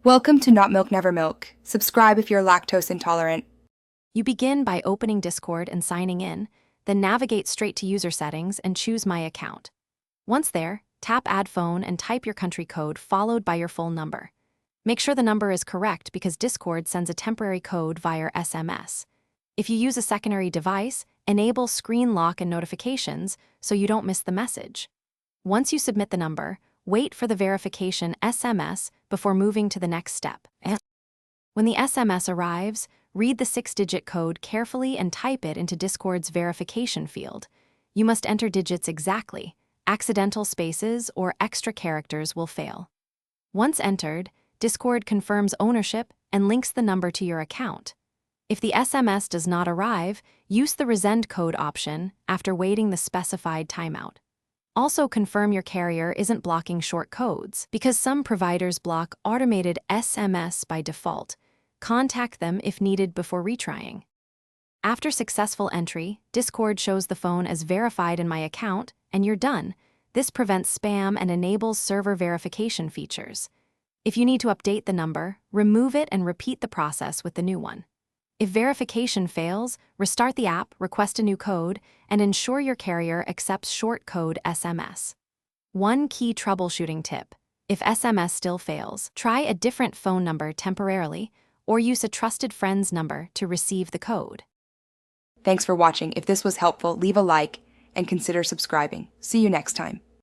Welcome to Not Milk Never Milk. Subscribe if you're lactose intolerant. You begin by opening Discord and signing in, then navigate straight to user settings and choose My Account. Once there, tap Add Phone and type your country code followed by your full number. Make sure the number is correct because Discord sends a temporary code via SMS. If you use a secondary device, enable screen lock and notifications so you don't miss the message. Once you submit the number, wait for the verification SMS before moving to the next step. When the SMS arrives, read the 6-digit code carefully and type it into Discord's verification field. You must enter digits exactly. Accidental spaces or extra characters will fail. Once entered, Discord confirms ownership and links the number to your account. If the SMS does not arrive, use the resend code option after waiting the specified timeout. Also confirm your carrier isn't blocking short codes, because some providers block automated SMS by default. Contact them if needed before retrying. After successful entry, Discord shows the phone as verified in My Account, and you're done. This prevents spam and enables server verification features. If you need to update the number, remove it and repeat the process with the new one. If verification fails, restart the app, request a new code, and ensure your carrier accepts short code SMS. One key troubleshooting tip: if SMS still fails, try a different phone number temporarily, or use a trusted friend's number to receive the code. Thanks for watching. If this was helpful, leave a like and consider subscribing. See you next time.